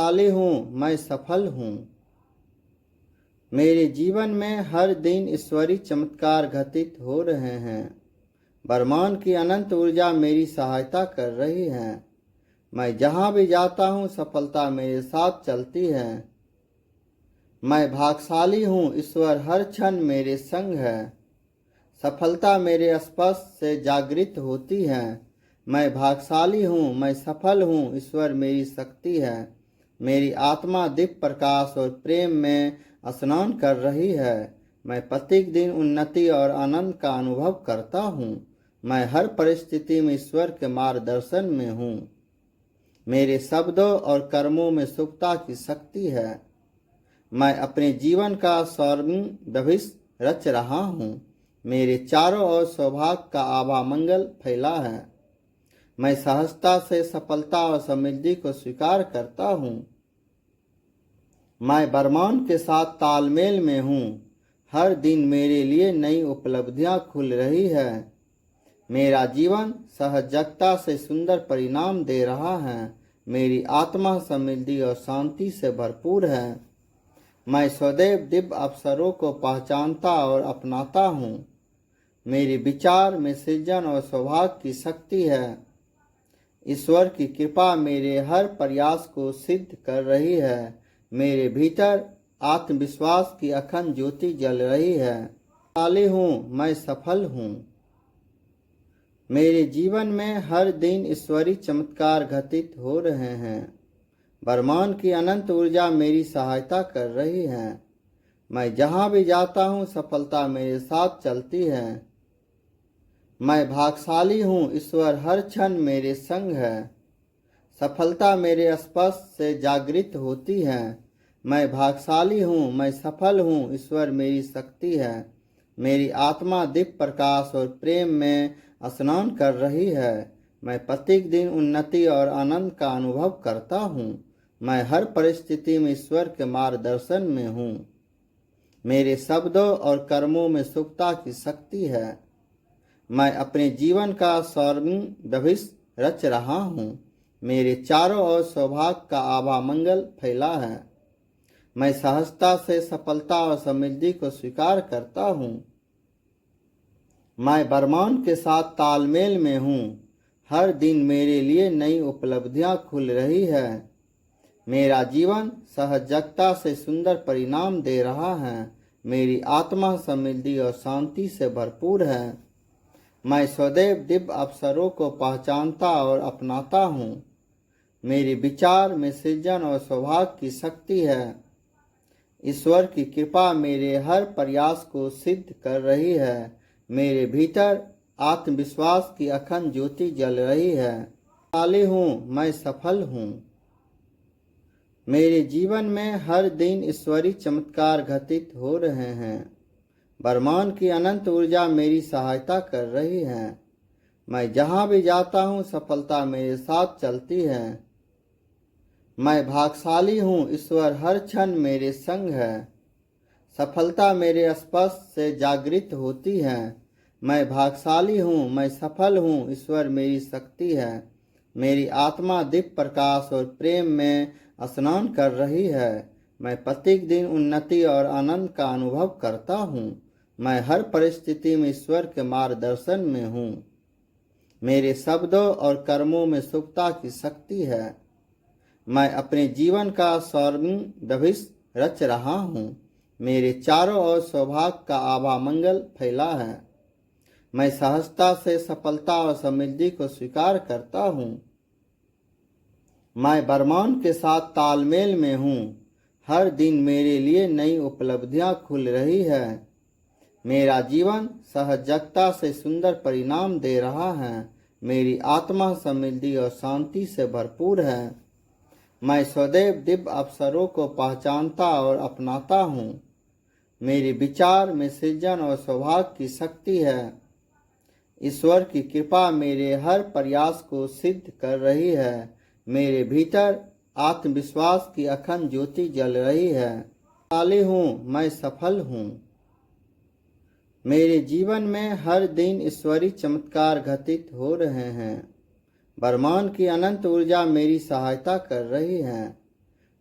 भाग्यशाली हूँ, मैं सफल हूँ। मेरे जीवन में हर दिन ईश्वरीय चमत्कार घटित हो रहे हैं। ब्रह्मांड की अनंत ऊर्जा मेरी सहायता कर रही है। मैं जहाँ भी जाता हूँ सफलता मेरे साथ चलती है। मैं भाग्यशाली हूँ, ईश्वर हर क्षण मेरे संग है। सफलता मेरे स्पर्श से जागृत होती है। मैं भाग्यशाली हूँ, मैं सफल हूँ, ईश्वर मेरी शक्ति है। मेरी आत्मा दिव्य प्रकाश और प्रेम में स्नान कर रही है। मैं प्रत्येक दिन उन्नति और आनंद का अनुभव करता हूँ। मैं हर परिस्थिति में ईश्वर के मार्गदर्शन में हूँ। मेरे शब्दों और कर्मों में शुभता की शक्ति है। मैं अपने जीवन का स्वर्णिम भविष्य रच रहा हूँ। मेरे चारों ओर सौभाग्य का आभा मंगल फैला है। मैं सहजता से सफलता और समृद्धि को स्वीकार करता हूँ। मैं ब्रह्मांड के साथ तालमेल में हूँ। हर दिन मेरे लिए नई उपलब्धियाँ खुल रही है। मेरा जीवन सहजता से सुंदर परिणाम दे रहा है। मेरी आत्मा समृद्धि और शांति से भरपूर है। मैं सदैव दिव्य अवसरों को पहचानता और अपनाता हूँ। मेरे विचार में सृजन और सौभाग्य की शक्ति है। ईश्वर की कृपा मेरे हर प्रयास को सिद्ध कर रही है। मेरे भीतर आत्मविश्वास की अखंड ज्योति जल रही है। भाग्यशाली हूँ, मैं सफल हूँ। मेरे जीवन में हर दिन ईश्वरीय चमत्कार घटित हो रहे हैं। ब्रह्मांड की अनंत ऊर्जा मेरी सहायता कर रही है। मैं जहाँ भी जाता हूँ सफलता मेरे साथ चलती है। मैं भाग्यशाली हूँ, ईश्वर हर क्षण मेरे संग है। सफलता मेरे स्पर्श से जागृत होती है। मैं भाग्यशाली हूँ, मैं सफल हूँ, ईश्वर मेरी शक्ति है। मेरी आत्मा दिव्य प्रकाश और प्रेम में स्नान कर रही है। मैं प्रत्येक दिन उन्नति और आनंद का अनुभव करता हूँ। मैं हर परिस्थिति में ईश्वर के मार्गदर्शन में हूँ। मेरे शब्दों और कर्मों में शुभता की शक्ति है। मैं अपने जीवन का स्वर्णिम भविष्य रच रहा हूँ। मेरे चारों ओर सौभाग्य का आभा मंगल फैला है। मैं सहजता से सफलता और समृद्धि को स्वीकार करता हूँ। मैं ब्रह्मांड के साथ तालमेल में हूँ। हर दिन मेरे लिए नई उपलब्धियाँ खुल रही है। मेरा जीवन सहजता से सुंदर परिणाम दे रहा है। मेरी आत्मा समृद्धि और शांति से भरपूर है। मैं सदैव दिव्य अवसरों को पहचानता और अपनाता हूँ। मेरे विचार में सृजन और सौभाग्य की शक्ति है। ईश्वर की कृपा मेरे हर प्रयास को सिद्ध कर रही है। मेरे भीतर आत्मविश्वास की अखंड ज्योति जल रही है। भाग्यशाली हूँ, मैं सफल हूँ। मेरे जीवन में हर दिन ईश्वरीय चमत्कार घटित हो रहे हैं। ब्रह्मांड की अनंत ऊर्जा मेरी सहायता कर रही है। मैं जहाँ भी जाता हूँ सफलता मेरे साथ चलती है। मैं भाग्यशाली हूँ, ईश्वर हर क्षण मेरे संग है। सफलता मेरे स्पर्श से जागृत होती है। मैं भाग्यशाली हूँ, मैं सफल हूँ, ईश्वर मेरी शक्ति है। मेरी आत्मा दिव्य प्रकाश और प्रेम में स्नान कर रही है। मैं प्रत्येक दिन उन्नति और आनंद का अनुभव करता हूँ। मैं हर परिस्थिति में ईश्वर के मार्गदर्शन में हूँ। मेरे शब्दों और कर्मों में शुभता की शक्ति है। मैं अपने जीवन का स्वर्णिम भविष्य रच रहा हूँ। मेरे चारों ओर सौभाग्य का आभा मंगल फैला है। मैं सहजता से सफलता और समृद्धि को स्वीकार करता हूँ। मैं ब्रह्मांड के साथ तालमेल में हूँ। हर दिन मेरे लिए नई उपलब्धियाँ खुल रही है। मेरा जीवन सहजता से सुंदर परिणाम दे रहा है। मेरी आत्मा समृद्धि और शांति से भरपूर है। मैं सदैव दिव्य अवसरों को पहचानता और अपनाता हूँ। मेरे विचार में सृजन और सौभाग्य की शक्ति है। ईश्वर की कृपा मेरे हर प्रयास को सिद्ध कर रही है। मेरे भीतर आत्मविश्वास की अखंड ज्योति जल रही है। भाग्यशाली हूँ, मैं सफल हूँ। मेरे जीवन में हर दिन ईश्वरीय चमत्कार घटित हो रहे हैं। ब्रह्मांड की अनंत ऊर्जा मेरी सहायता कर रही है।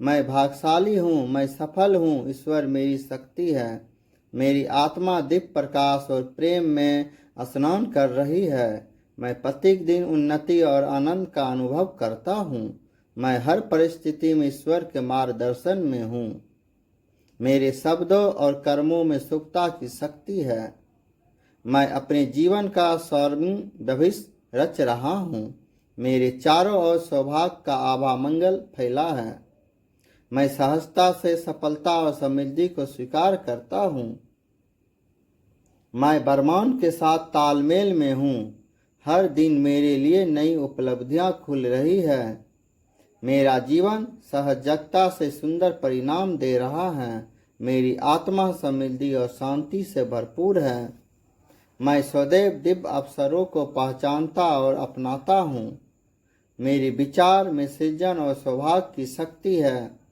मैं भाग्यशाली हूँ, मैं सफल हूँ, ईश्वर मेरी शक्ति है। मेरी आत्मा दिव्य प्रकाश और प्रेम में स्नान कर रही है। मैं प्रत्येक दिन उन्नति और आनंद का अनुभव करता हूँ। मैं हर परिस्थिति में ईश्वर के मार्गदर्शन में हूँ। मेरे शब्दों और कर्मों में शुभता की शक्ति है। मैं अपने जीवन का स्वर्णिम भविष्य रच रहा हूँ। मेरे चारों ओर सौभाग्य का आभा मंगल फैला है। मैं सहजता से सफलता और समृद्धि को स्वीकार करता हूँ। मैं वर्तमान के साथ तालमेल में हूँ। हर दिन मेरे लिए नई उपलब्धियाँ खुल रही है। मेरा जीवन सहजता से सुंदर परिणाम दे रहा है। मेरी आत्मा समृद्धि और शांति से भरपूर है। मैं सदैव दिव्य अवसरों को पहचानता और अपनाता हूँ। मेरे विचार में सृजन और सौभाग्य की शक्ति है।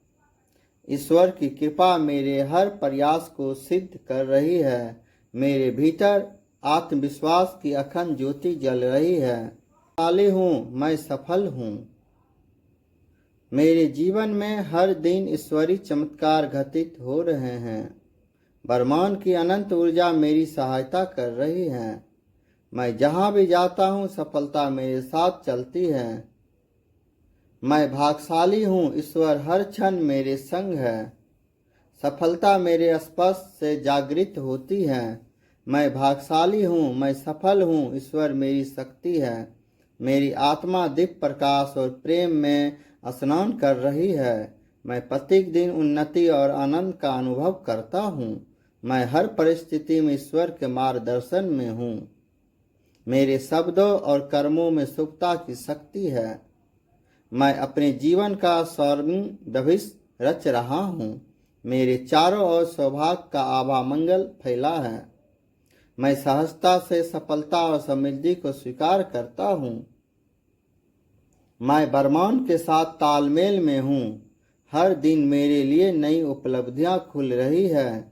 ईश्वर की कृपा मेरे हर प्रयास को सिद्ध कर रही है। मेरे भीतर आत्मविश्वास की अखंड ज्योति जल रही है। शाली हूँ, मैं सफल हूँ। मेरे जीवन में हर दिन ईश्वरीय चमत्कार घटित हो रहे हैं। ब्रह्मांड की अनंत ऊर्जा मेरी सहायता कर रही है। मैं जहाँ भी जाता हूँ सफलता मेरे साथ चलती है। मैं भाग्यशाली हूँ, ईश्वर हर क्षण मेरे संग है। सफलता मेरे स्पर्श से जागृत होती है। मैं भाग्यशाली हूँ, मैं सफल हूँ, ईश्वर मेरी शक्ति है। मेरी आत्मा दिव्य प्रकाश और प्रेम में स्नान कर रही है। मैं प्रत्येक दिन उन्नति और आनंद का अनुभव करता हूँ। मैं हर परिस्थिति में ईश्वर के मार्गदर्शन में हूँ। मेरे शब्दों और कर्मों में शुभता की शक्ति है। मैं अपने जीवन का स्वर्णिम भविष्य रच रहा हूँ। मेरे चारों ओर सौभाग्य का आभा मंगल फैला है। मैं सहजता से सफलता और समृद्धि को स्वीकार करता हूँ। मैं ब्रह्मांड के साथ तालमेल में हूँ। हर दिन मेरे लिए नई उपलब्धियाँ खुल रही है।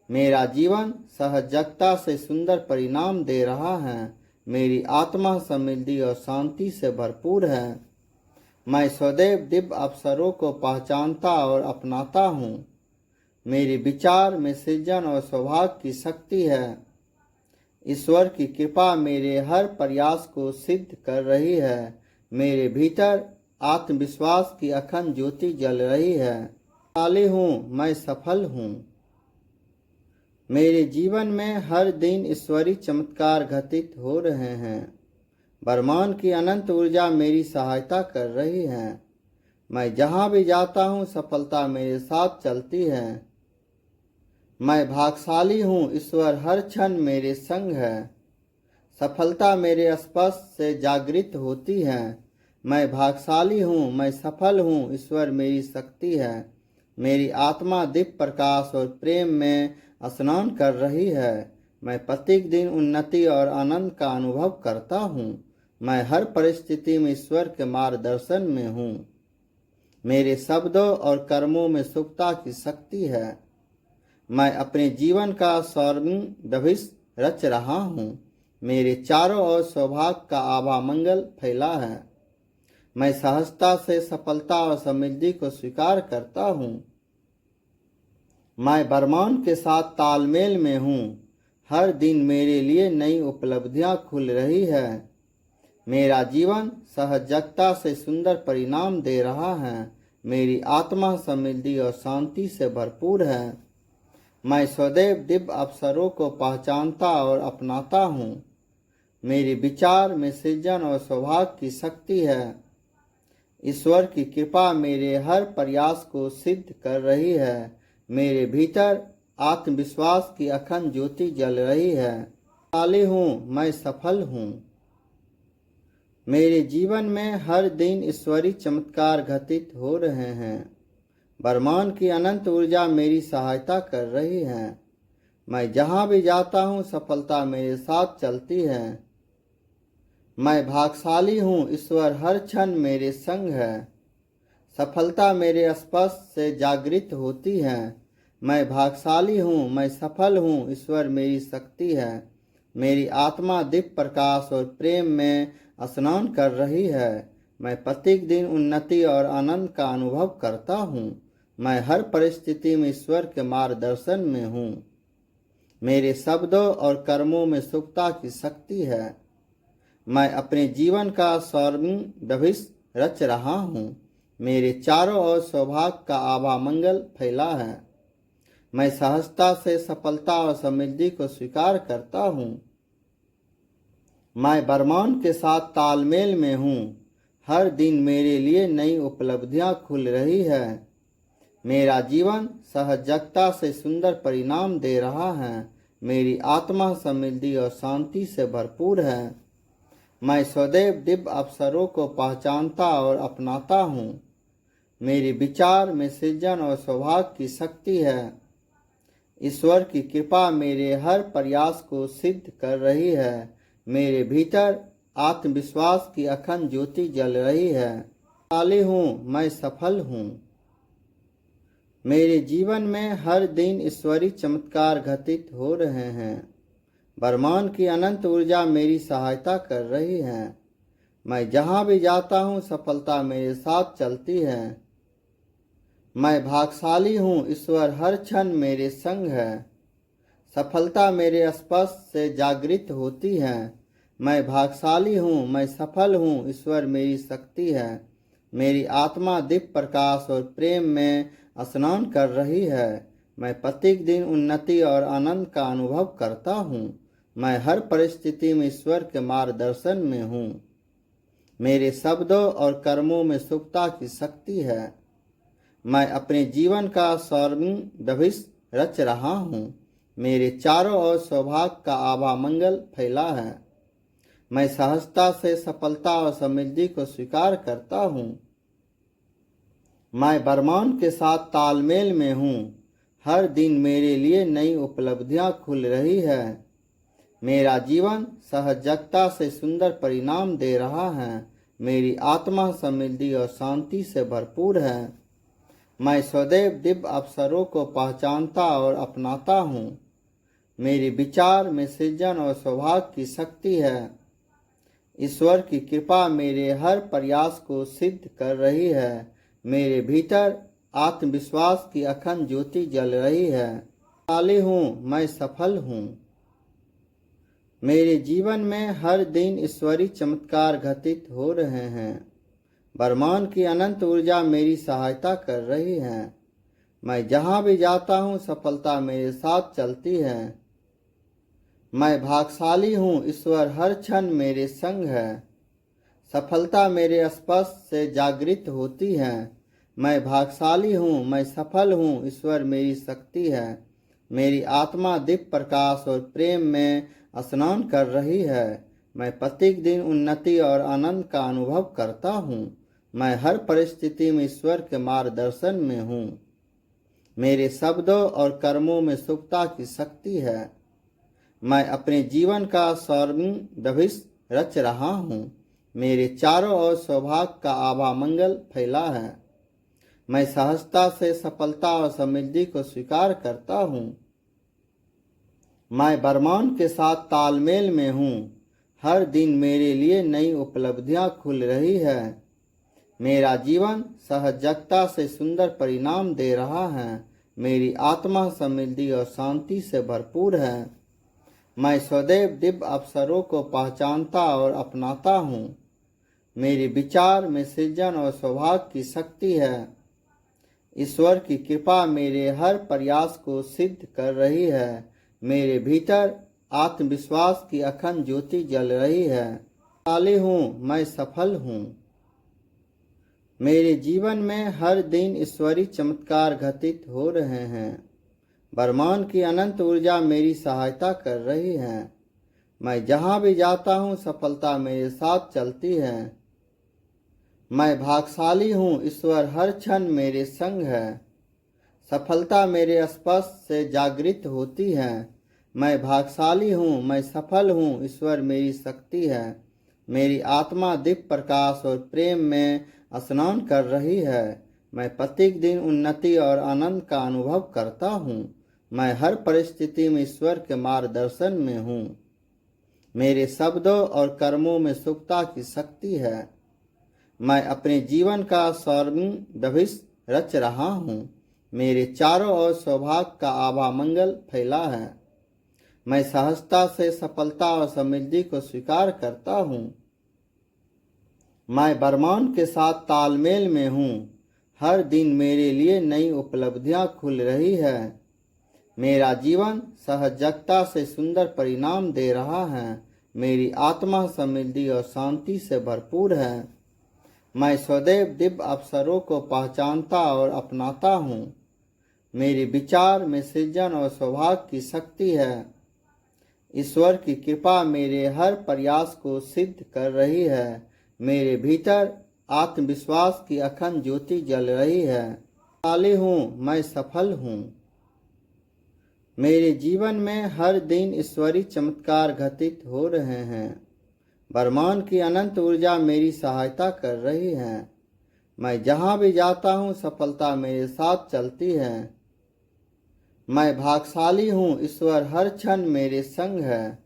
मेरा जीवन सहजता से सुंदर परिणाम दे रहा है। मेरी आत्मा समृद्धि और शांति से भरपूर है। मैं सदैव दिव्य अवसरों को पहचानता और अपनाता हूँ। मेरे विचार में सृजन और सौभाग्य की शक्ति है। ईश्वर की कृपा मेरे हर प्रयास को सिद्ध कर रही है। मेरे भीतर आत्मविश्वास की अखंड ज्योति जल रही है। शाली हूँ, मैं सफल हूँ। मेरे जीवन में हर दिन ईश्वरीय चमत्कार घटित हो रहे हैं। ब्रह्मांड की अनंत ऊर्जा मेरी सहायता कर रही है। मैं जहाँ भी जाता हूँ सफलता मेरे साथ चलती है। मैं भाग्यशाली हूँ, ईश्वर हर क्षण मेरे संग है। सफलता मेरे स्पर्श से जागृत होती है। मैं भाग्यशाली हूँ, मैं सफल हूँ, ईश्वर मेरी शक्ति है। मेरी आत्मा दिव्य प्रकाश और प्रेम में स्नान कर रही है। मैं प्रत्येक दिन उन्नति और आनंद का अनुभव करता हूँ। मैं हर परिस्थिति में ईश्वर के मार्गदर्शन में हूँ। मेरे शब्दों और कर्मों में शुभता की शक्ति है। मैं अपने जीवन का स्वर्णिम भविष्य रच रहा हूँ। मेरे चारों ओर सौभाग्य का आभा मंगल फैला है। मैं सहजता से सफलता और समृद्धि को स्वीकार करता हूँ। मैं ब्रह्मांड के साथ तालमेल में हूँ। हर दिन मेरे लिए नई उपलब्धियाँ खुल रही है। मेरा जीवन सहजता से सुंदर परिणाम दे रहा है। मेरी आत्मा समृद्धि और शांति से भरपूर है। मैं सदैव दिव्य अवसरों को पहचानता और अपनाता हूँ। मेरे विचार में सृजन और सौभाग्य की शक्ति है। ईश्वर की कृपा मेरे हर प्रयास को सिद्ध कर रही है। मेरे भीतर आत्मविश्वास की अखंड ज्योति जल रही है। शाली हूँ, मैं सफल हूँ। मेरे जीवन में हर दिन ईश्वरीय चमत्कार घटित हो रहे हैं। ब्रह्मांड की अनंत ऊर्जा मेरी सहायता कर रही है। मैं जहाँ भी जाता हूँ सफलता मेरे साथ चलती है। मैं भाग्यशाली हूँ, ईश्वर हर क्षण मेरे संग है। सफलता मेरे स्पर्श से जागृत होती है। मैं भाग्यशाली हूँ, मैं सफल हूँ, ईश्वर मेरी शक्ति है। मेरी आत्मा दिव्य प्रकाश और प्रेम में स्नान कर रही है। मैं प्रत्येक दिन उन्नति और आनंद का अनुभव करता हूँ। मैं हर परिस्थिति में ईश्वर के मार्गदर्शन में हूँ। मेरे शब्दों और कर्मों में शुभता की शक्ति है। मैं अपने जीवन का स्वर्णिम भविष्य रच रहा हूँ। मेरे चारों ओर सौभाग्य का आभा मंगल फैला है। मैं सहजता से सफलता और समृद्धि को स्वीकार करता हूँ। मैं ब्रह्मांड के साथ तालमेल में हूँ। हर दिन मेरे लिए नई उपलब्धियाँ खुल रही है। मेरा जीवन सहजता से सुंदर परिणाम दे रहा है। मेरी आत्मा समृद्धि और शांति से भरपूर है। मैं सदैव दिव्य अवसरों को पहचानता और अपनाता हूँ। मेरे विचार में सृजन और सौभाग्य की शक्ति है। ईश्वर की कृपा मेरे हर प्रयास को सिद्ध कर रही है। मेरे भीतर आत्मविश्वास की अखंड ज्योति जल रही है। शाली हूँ, मैं सफल हूँ। मेरे जीवन में हर दिन ईश्वरीय चमत्कार घटित हो रहे हैं। ब्रह्मांड की अनंत ऊर्जा मेरी सहायता कर रही है। मैं जहाँ भी जाता हूँ सफलता मेरे साथ चलती है। मैं भाग्यशाली हूँ, ईश्वर हर क्षण मेरे संग है। सफलता मेरे स्पर्श से जागृत होती है। मैं भाग्यशाली हूँ, मैं सफल हूँ, ईश्वर मेरी शक्ति है। मेरी आत्मा दिव्य प्रकाश और प्रेम में स्नान कर रही है। मैं प्रत्येक दिन उन्नति और आनंद का अनुभव करता हूँ। मैं हर परिस्थिति में ईश्वर के मार्गदर्शन में हूँ। मेरे शब्दों और कर्मों में शुभता की शक्ति है। मैं अपने जीवन का स्वर्णिम भविष्य रच रहा हूँ। मेरे चारों ओर सौभाग्य का आभा मंगल फैला है। मैं सहजता से सफलता और समृद्धि को स्वीकार करता हूँ। मैं वर्तमान के साथ तालमेल में हूँ। हर दिन मेरे लिए नई उपलब्धियाँ खुल रही है। मेरा जीवन सहजता से सुंदर परिणाम दे रहा है। मेरी आत्मा समृद्धि और शांति से भरपूर है। मैं सदैव दिव्य अवसरों को पहचानता और अपनाता हूँ। मेरे विचार में सृजन और सौभाग्य की शक्ति है। ईश्वर की कृपा मेरे हर प्रयास को सिद्ध कर रही है। मेरे भीतर आत्मविश्वास की अखंड ज्योति जल रही है। शाली हूँ, मैं सफल हूँ। मेरे जीवन में हर दिन ईश्वरीय चमत्कार घटित हो रहे हैं। ब्रह्मांड की अनंत ऊर्जा मेरी सहायता कर रही है। मैं जहाँ भी जाता हूँ सफलता मेरे साथ चलती है। मैं भाग्यशाली हूँ, ईश्वर हर क्षण मेरे संग है। सफलता मेरे स्पर्श से जागृत होती है। मैं भाग्यशाली हूँ, मैं सफल हूँ, ईश्वर मेरी शक्ति है। मेरी आत्मा दिव्य प्रकाश और प्रेम में स्नान कर रही है। मैं प्रत्येक दिन उन्नति और आनंद का अनुभव करता हूँ। मैं हर परिस्थिति में ईश्वर के मार्गदर्शन में हूँ। मेरे शब्दों और कर्मों में शुभता की शक्ति है। मैं अपने जीवन का स्वर्णिम भविष्य रच रहा हूँ। मेरे चारों ओर सौभाग्य का आभा मंगल फैला है। मैं सहजता से सफलता और समृद्धि को स्वीकार करता हूँ। मैं वर्तमान के साथ तालमेल में हूँ। हर दिन मेरे लिए नई उपलब्धियाँ खुल रही है। मेरा जीवन सहजता से सुंदर परिणाम दे रहा है। मेरी आत्मा समृद्धि और शांति से भरपूर है। मैं सदैव दिव्य अवसरों को पहचानता और अपनाता हूँ। मेरे विचार में सृजन और सौभाग्य की शक्ति है। ईश्वर की कृपा मेरे हर प्रयास को सिद्ध कर रही है। मेरे भीतर आत्मविश्वास की अखंड ज्योति जल रही है। शाली हूँ, मैं सफल हूँ। मेरे जीवन में हर दिन ईश्वरीय चमत्कार घटित हो रहे हैं। ब्रह्मांड की अनंत ऊर्जा मेरी सहायता कर रही है। मैं जहाँ भी जाता हूँ सफलता मेरे साथ चलती है। मैं भाग्यशाली हूँ, ईश्वर हर क्षण मेरे संग है। सफलता मेरे स्पर्श से जागृत होती है। मैं भाग्यशाली हूँ, मैं सफल हूँ, ईश्वर मेरी शक्ति है। मेरी आत्मा दिव्य प्रकाश और प्रेम में स्नान कर रही है। मैं प्रत्येक दिन उन्नति और आनंद का अनुभव करता हूँ। मैं हर परिस्थिति में ईश्वर के मार्गदर्शन में हूँ। मेरे शब्दों और कर्मों में शुभता की शक्ति है। मैं अपने जीवन का स्वर्णिम भविष्य रच रहा हूँ। मेरे चारों ओर सौभाग्य का आभा मंगल फैला है। मैं सहजता से सफलता और समृद्धि को स्वीकार करता हूँ। मैं वर्तमान के साथ तालमेल में हूँ। हर दिन मेरे लिए नई उपलब्धियाँ खुल रही है। मेरा जीवन सहजता से सुंदर परिणाम दे रहा है। मेरी आत्मा समृद्धि और शांति से भरपूर है। मैं सदैव दिव्य अवसरों को पहचानता और अपनाता हूँ। मेरे विचार में सृजन और सौभाग्य की शक्ति है। ईश्वर की कृपा मेरे हर प्रयास को सिद्ध कर रही है। मेरे भीतर आत्मविश्वास की अखंड ज्योति जल रही है। शाली हूँ, मैं सफल हूँ। मेरे जीवन में हर दिन ईश्वरीय चमत्कार घटित हो रहे हैं। ब्रह्मांड की अनंत ऊर्जा मेरी सहायता कर रही है। मैं जहाँ भी जाता हूँ सफलता मेरे साथ चलती है। मैं भाग्यशाली हूँ, ईश्वर हर क्षण मेरे संग है।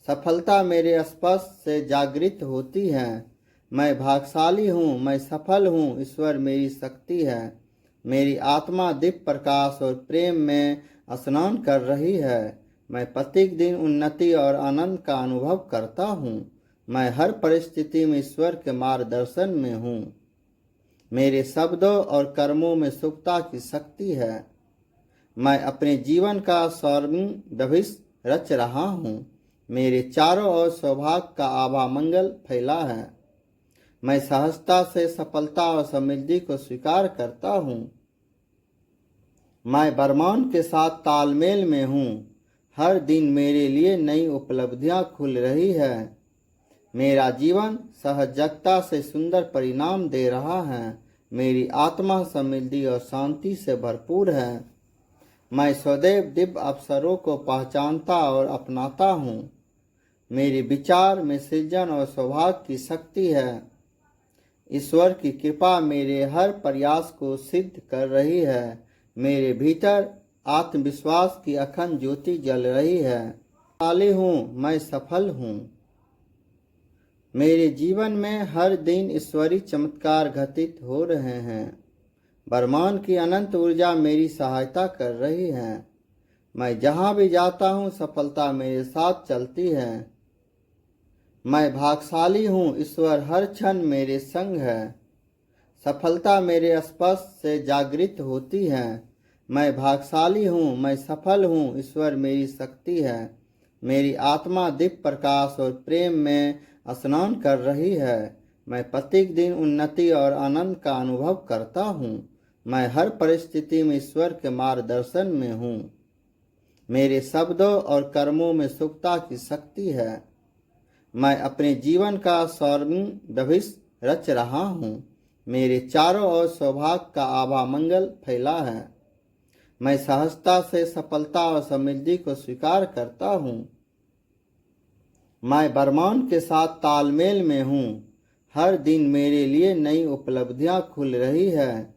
सफलता मेरे स्पर्श से जागृत होती है। मैं भाग्यशाली हूँ, मैं सफल हूँ, ईश्वर मेरी शक्ति है। मेरी आत्मा दिव्य प्रकाश और प्रेम में स्नान कर रही है। मैं प्रत्येक दिन उन्नति और आनंद का अनुभव करता हूँ। मैं हर परिस्थिति में ईश्वर के मार्गदर्शन में हूँ। मेरे शब्दों और कर्मों में शुभता की शक्ति है। मैं अपने जीवन का स्वर्णिम भविष्य रच रहा हूँ। मेरे चारों ओर सौभाग्य का आभा मंगल फैला है। मैं सहजता से सफलता और समृद्धि को स्वीकार करता हूँ। मैं वर्तमान के साथ तालमेल में हूँ। हर दिन मेरे लिए नई उपलब्धियाँ खुल रही है। मेरा जीवन सहजता से सुंदर परिणाम दे रहा है। मेरी आत्मा समृद्धि और शांति से भरपूर है। मैं सदैव दिव्य अवसरों को पहचानता और अपनाता हूँ। मेरे विचार में सृजन और सौभाग्य की शक्ति है। ईश्वर की कृपा मेरे हर प्रयास को सिद्ध कर रही है। मेरे भीतर आत्मविश्वास की अखंड ज्योति जल रही है। शाली हूँ, मैं सफल हूँ। मेरे जीवन में हर दिन ईश्वरीय चमत्कार घटित हो रहे हैं। ब्रह्मांड की अनंत ऊर्जा मेरी सहायता कर रही है। मैं जहाँ भी जाता हूँ सफलता मेरे साथ चलती है। मैं भाग्यशाली हूँ, ईश्वर हर क्षण मेरे संग है। सफलता मेरे स्पर्श से जागृत होती है। मैं भाग्यशाली हूँ, मैं सफल हूँ, ईश्वर मेरी शक्ति है। मेरी आत्मा दिव्य प्रकाश और प्रेम में स्नान कर रही है। मैं प्रत्येक दिन उन्नति और आनंद का अनुभव करता हूँ। मैं हर परिस्थिति में ईश्वर के मार्गदर्शन में हूँ। मेरे शब्दों और कर्मों में शुभता की शक्ति है। मैं अपने जीवन का स्वर्णिम भविष्य रच रहा हूँ। मेरे चारों ओर सौभाग्य का आभा मंगल फैला है। मैं सहजता से सफलता और समृद्धि को स्वीकार करता हूँ। मैं वर्तमान के साथ तालमेल में हूँ। हर दिन मेरे लिए नई उपलब्धियाँ खुल रही है।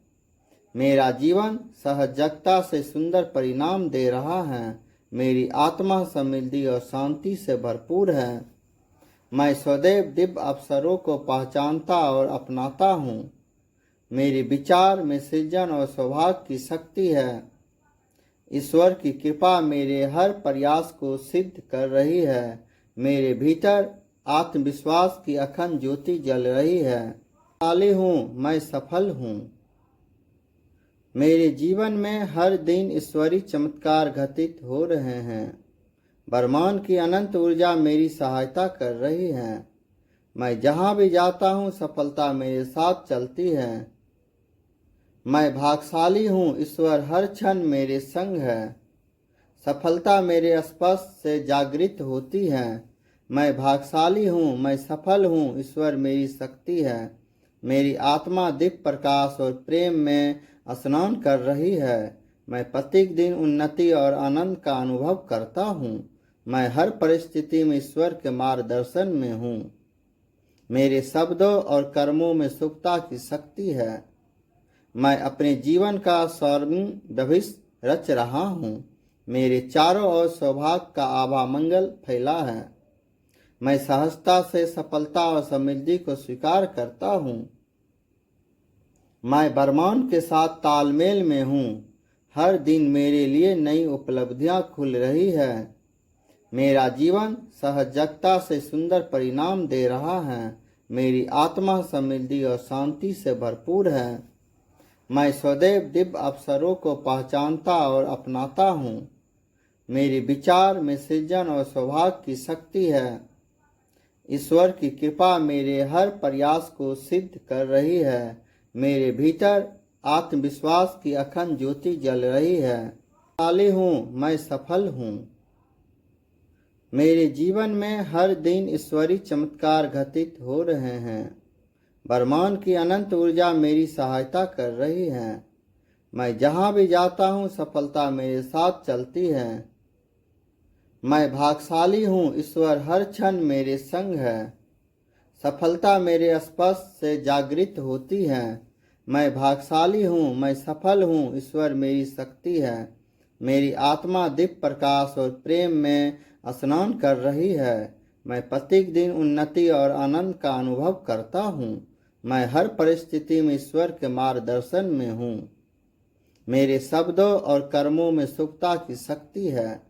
मेरा जीवन सहजता से सुंदर परिणाम दे रहा है। मेरी आत्मा समृद्धि और शांति से भरपूर है। मैं सदैव दिव्य अवसरों को पहचानता और अपनाता हूँ। मेरे विचार में सृजन और सौभाग्य की शक्ति है। ईश्वर की कृपा मेरे हर प्रयास को सिद्ध कर रही है। मेरे भीतर आत्मविश्वास की अखंड ज्योति जल रही है। शाली हूँ, मैं सफल हूँ। मेरे जीवन में हर दिन ईश्वरीय चमत्कार घटित हो रहे हैं। ब्रह्मांड की अनंत ऊर्जा मेरी सहायता कर रही है। मैं जहाँ भी जाता हूँ सफलता मेरे साथ चलती है। मैं भाग्यशाली हूँ, ईश्वर हर क्षण मेरे संग है। सफलता मेरे स्पर्श से जागृत होती है। मैं भाग्यशाली हूँ, मैं सफल हूँ, ईश्वर मेरी शक्ति है। मेरी आत्मा दिव्य प्रकाश और प्रेम में स्नान कर रही है। मैं प्रत्येक दिन उन्नति और आनंद का अनुभव करता हूँ। मैं हर परिस्थिति में ईश्वर के मार्गदर्शन में हूँ। मेरे शब्दों और कर्मों में शुभता की शक्ति है। मैं अपने जीवन का स्वर्णिम भविष्य रच रहा हूँ। मेरे चारों ओर सौभाग्य का आभा मंगल फैला है। मैं सहजता से सफलता और समृद्धि को स्वीकार करता हूँ। मैं वर्तमान के साथ तालमेल में हूँ। हर दिन मेरे लिए नई उपलब्धियाँ खुल रही है। मेरा जीवन सहजता से सफलता और समृद्धि को स्वीकार करता हूँ। मैं अपने जीवन का स्वर्णिम भविष्य रच रहा हूँ। मेरे चारों ओर सौभाग्य का आभा मंगल फैला है। मैं सहजता से सफलता और समृद्धि को स्वीकार करता हूँ। मैं वर्तमान के साथ तालमेल में हूँ। हर दिन मेरे लिए नई उपलब्धियाँ खुल रही है। मेरा जीवन सहजता से सुंदर परिणाम दे रहा है। मेरी आत्मा समृद्धि और शांति से भरपूर है। मैं सदैव दिव्य अवसरों को पहचानता और अपनाता हूँ। मेरे विचार में सृजन और सौभाग्य की शक्ति है। ईश्वर की कृपा मेरे हर प्रयास को सिद्ध कर रही है। मेरे भीतर आत्मविश्वास की अखंड ज्योति जल रही है। शाली हूँ, मैं सफल हूँ। मेरे जीवन में हर दिन ईश्वरीय चमत्कार घटित हो रहे हैं। ब्रह्मांड की अनंत ऊर्जा मेरी सहायता कर रही है। मैं जहाँ भी जाता हूँ सफलता मेरे साथ चलती है। मैं भाग्यशाली हूँ, ईश्वर हर क्षण मेरे संग है। सफलता मेरे स्पर्श से जागृत होती है। मैं भाग्यशाली हूँ, मैं सफल हूँ, ईश्वर मेरी शक्ति है। मेरी आत्मा दिव्य प्रकाश और प्रेम में स्नान कर रही है। मैं प्रत्येक दिन उन्नति और आनंद का अनुभव करता हूँ। मैं हर परिस्थिति में ईश्वर के मार्गदर्शन में हूँ। मेरे शब्दों और कर्मों में शुभता की शक्ति है।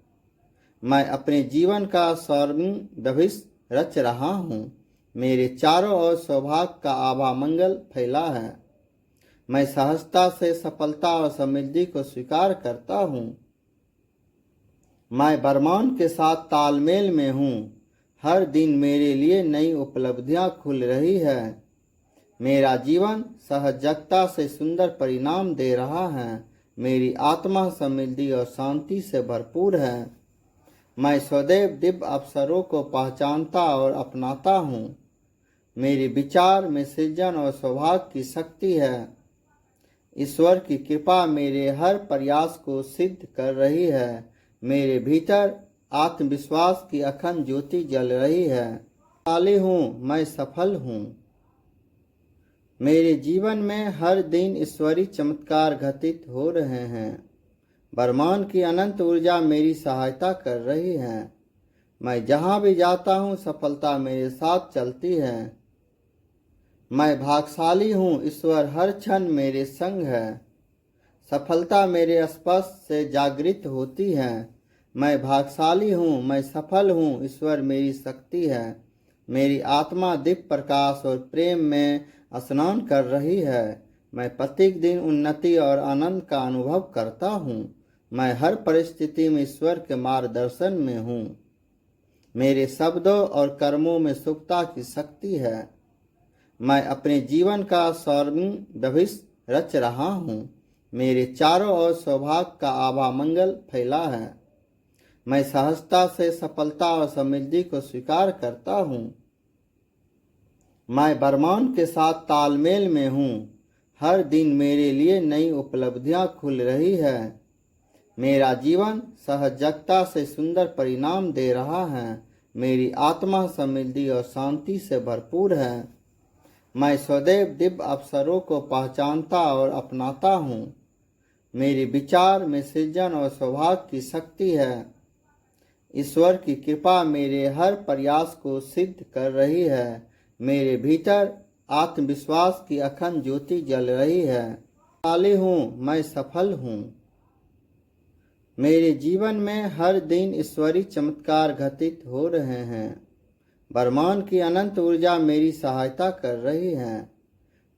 मैं अपने जीवन का स्वर्णिम भविष्य रच रहा हूँ। मेरे चारों ओर सौभाग्य का आभा मंगल फैला है। मैं सहजता से सफलता और समृद्धि को स्वीकार करता हूँ। मैं वर्तमान के साथ तालमेल में हूँ। हर दिन मेरे लिए नई उपलब्धियाँ खुल रही है। मेरा जीवन सहजता से सुंदर परिणाम दे रहा है। मेरी आत्मा समृद्धि और शांति से भरपूर है। मैं सदैव दिव्य अवसरों को पहचानता और अपनाता हूँ। मेरे विचार में सृजन और सौभाग्य की शक्ति है। ईश्वर की कृपा मेरे हर प्रयास को सिद्ध कर रही है। मेरे भीतर आत्मविश्वास की अखंड ज्योति जल रही है। शाली हूँ, मैं सफल हूँ। मेरे जीवन में हर दिन ईश्वरीय चमत्कार घटित हो रहे हैं। ब्रह्मांड की अनंत ऊर्जा मेरी सहायता कर रही है। मैं जहाँ भी जाता हूँ सफलता मेरे साथ चलती है। मैं भाग्यशाली हूँ, ईश्वर हर क्षण मेरे संग है। सफलता मेरे स्पर्श से जागृत होती है। मैं भाग्यशाली हूँ, मैं सफल हूँ, ईश्वर मेरी शक्ति है। मेरी आत्मा दिव्य प्रकाश और प्रेम में स्नान कर रही है। मैं प्रत्येक दिन उन्नति और आनंद का अनुभव करता हूँ। मैं हर परिस्थिति में ईश्वर के मार्गदर्शन में हूँ। मेरे शब्दों और कर्मों में शुभता की शक्ति है। मैं अपने जीवन का स्वर्णिम भविष्य रच रहा हूँ। मेरे चारों ओर सौभाग्य का आभा मंगल फैला है। मैं सहजता से सफलता और समृद्धि को स्वीकार करता हूँ। मैं वर्तमान के साथ तालमेल में हूँ। हर दिन मेरे लिए नई उपलब्धियाँ खुल रही है। मेरा जीवन सहजता से सुंदर परिणाम दे रहा है। मेरी आत्मा समृद्धि और शांति से भरपूर है। मैं सदैव दिव्य अवसरों को पहचानता और अपनाता हूँ। मेरे विचार में सृजन और सौभाग्य की शक्ति है। ईश्वर की कृपा मेरे हर प्रयास को सिद्ध कर रही है। मेरे भीतर आत्मविश्वास की अखंड ज्योति जल रही है। शाली हूँ, मैं सफल हूँ। मेरे जीवन में हर दिन ईश्वरीय चमत्कार घटित हो रहे हैं। ब्रह्मांड की अनंत ऊर्जा मेरी सहायता कर रही है।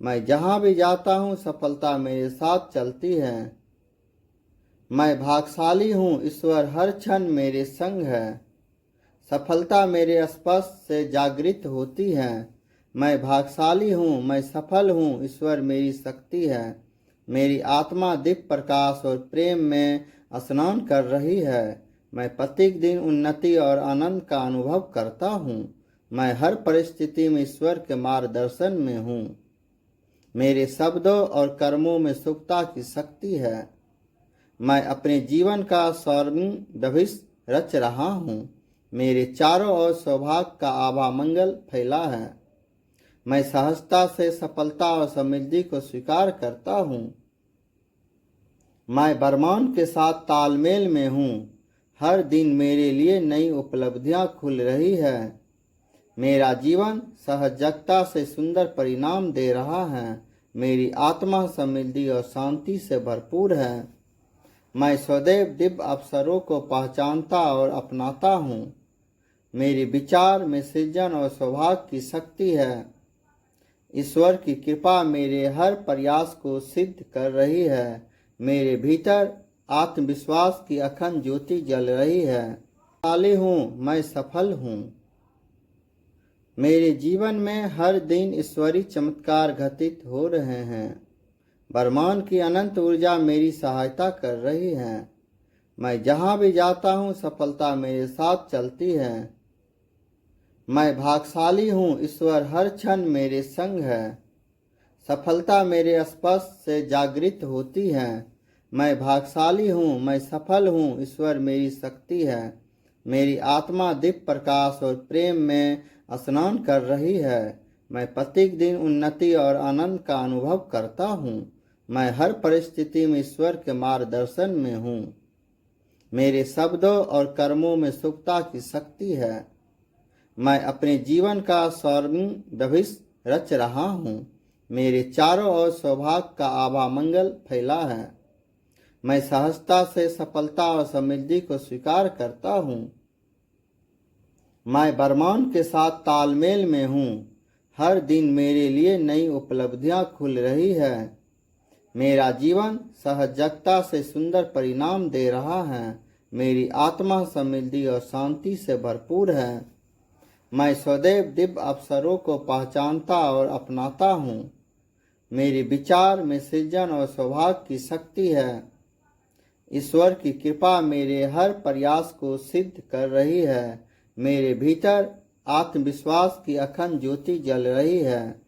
मैं जहाँ भी जाता हूँ सफलता मेरे साथ चलती है। मैं भाग्यशाली हूँ, ईश्वर हर क्षण मेरे संग है। सफलता मेरे स्पर्श से जागृत होती है। मैं भाग्यशाली हूँ, मैं सफल हूँ, ईश्वर मेरी शक्ति है। मेरी आत्मा दिव्य प्रकाश और प्रेम में स्नान कर रही है। मैं प्रत्येक दिन उन्नति और आनंद का अनुभव करता हूँ। मैं हर परिस्थिति में ईश्वर के मार्गदर्शन में हूँ। मेरे शब्दों और कर्मों में शुभता की शक्ति है। मैं अपने जीवन का स्वर्णिम भविष्य रच रहा हूँ। मेरे चारों ओर सौभाग्य का आभा मंगल फैला है। मैं सहजता से सफलता और समृद्धि को स्वीकार करता हूँ। मैं वर्तमान के साथ तालमेल में हूँ। हर दिन मेरे लिए नई उपलब्धियाँ खुल रही है। मेरा जीवन सहजता से सुंदर परिणाम दे रहा है। मेरी आत्मा समृद्धि और शांति से भरपूर है। मैं सदैव दिव्य अवसरों को पहचानता और अपनाता हूँ। मेरे विचार में सृजन और सौभाग्य की शक्ति है। ईश्वर की कृपा मेरे हर प्रयास को सिद्ध कर रही है। मेरे भीतर आत्मविश्वास की अखंड ज्योति जल रही है। शाली हूँ, मैं सफल हूँ। मेरे जीवन में हर दिन ईश्वरीय चमत्कार घटित हो रहे हैं। ब्रह्मांड की अनंत ऊर्जा मेरी सहायता कर रही है। मैं जहाँ भी जाता हूँ सफलता मेरे साथ चलती है। मैं भाग्यशाली हूँ, ईश्वर हर क्षण मेरे संग है। सफलता मेरे स्पर्श से जागृत होती है। मैं भाग्यशाली हूँ, मैं सफल हूँ, ईश्वर मेरी शक्ति है। मेरी आत्मा दिव्य प्रकाश और प्रेम में स्नान कर रही है। मैं प्रत्येक दिन उन्नति और आनंद का अनुभव करता हूँ। मैं हर परिस्थिति में ईश्वर के मार्गदर्शन में हूँ। मेरे शब्दों और कर्मों में शुभता की शक्ति है। मैं अपने जीवन का स्वर्णिम भविष्य रच रहा हूँ। मेरे चारों ओर सौभाग्य का आभा मंगल फैला है। मैं सहजता से सफलता और समृद्धि को स्वीकार करता हूँ। मैं वर्तमान के साथ तालमेल में हूँ। हर दिन मेरे लिए नई उपलब्धियाँ खुल रही है। मेरा जीवन सहजता से सुंदर परिणाम दे रहा है। मेरी आत्मा समृद्धि और शांति से भरपूर है। मैं सदैव दिव्य अवसरों को पहचानता और अपनाता हूँ। मेरे विचार में सृजन और सौभाग्य की शक्ति है। ईश्वर की कृपा मेरे हर प्रयास को सिद्ध कर रही है। मेरे भीतर आत्मविश्वास की अखंड ज्योति जल रही है।